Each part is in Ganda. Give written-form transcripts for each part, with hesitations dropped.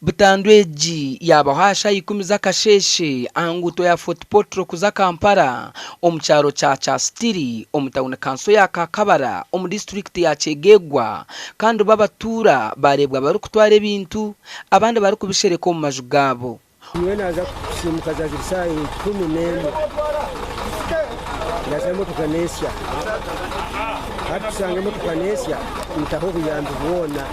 Butandweji yabahasha ikumiza kasheshe anguto ya Fotipotro kuza Kampala omucharo cha Stiri omutawuna kanso ya Kakabara omu district ya Kyegegwa kandi babatura barebwa bari kutwara ebintu abandi bari kubishereka mu maju gabo. Niwe naza kusimuka za saa 11 ndaza Motoka nesya hatusanga Motoka nesya ntaho biyambi bona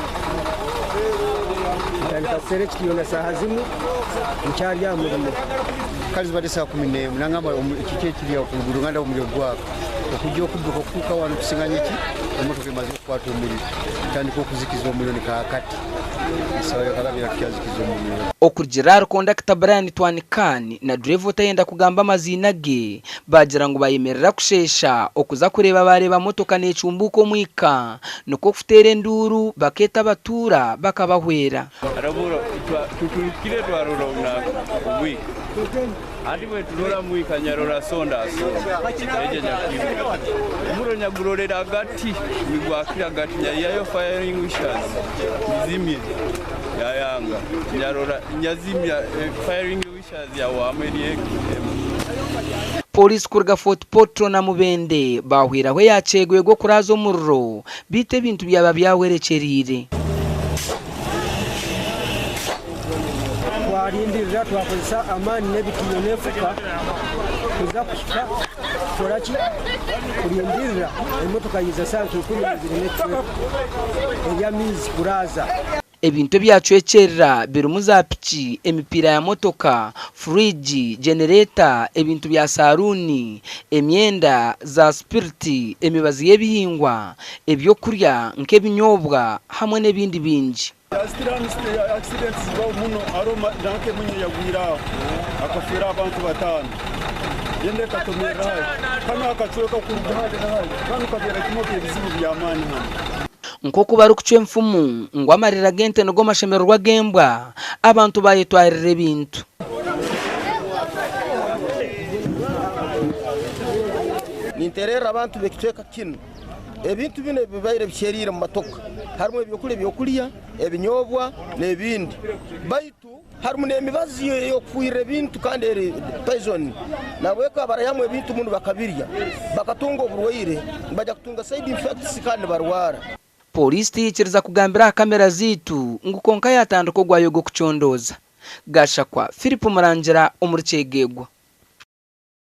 ndandika select yona saha zimu ncyari ya murimo kazi bade saa 11 nangamba ikike kiriya kuguru nganda umuriro gwako okujyo kuduka kuka wanu tusinganye ki Motoka imaze kwata umuriro kandi ko kuzikiza umuriro nikakati sawa kalabira kiyazikiza umuriro. Okujirar conductor Brian Twanikani na driver tayenda kugamba amazina ge bagira ngo bayemerera kushesha okuza kureba bareba Motoka necumbuko mwika nuko kufutere enduru baketa batura bakabahwera arabura tuturikire twarura unaka ubwi andi we turora mwika nyarora sonda eje nyakiro muro nyagurorera agati migwakira agati yayo firing wishes zimye yayanga nyarora nyazimya firing wishes ya wameriye. Police kurga Fotipotro na Mubende bahwiraho Kyegegwa kurazo omuriro bite bintu byaba byawerekerire. Twarindirira twakozesa amani n'ebitiyo n'efuka kuza kushika koraki kurindirira Motoka yiza saa 12 ya mizi kuraza. Ebintu byacwekerera birumu za piki emipira ya Motoka, fridge, generator, ebintu bya saruni, emyenda za spiriti, emibazi y'ebihingwa, ebyo kurya nk'ebinyobwa hamwe n'ebindi bingi. Accidents zibaho muno aroma danke munye yagwira akafira abantu batanu yende katomera kana akachweka kuruhande kana kabera kimoke bizibu byamani hano nkoko bari kucwe mfumu ngo amarira gente no gomashemerwa gembwa abantu bayetwarire ebintu ninterera abantu bekitweka kino ebintu bine bibaire bisherire mu Motoka harimo ebyokulya ebinyobwa n'ebindi baitu harimo n'emibazi yo kuira ebintu kandi eri poison nabweka barayamwe ebintu mundu bakabirya bakatunga oburwaire bajya kutunga side effects kandi barwara. Polisi tikiriza kugambira kamera zitu ngukonka yatandiko gwayo go kuchondoza gashakwa Philip Murangira omuri Kyegegwa.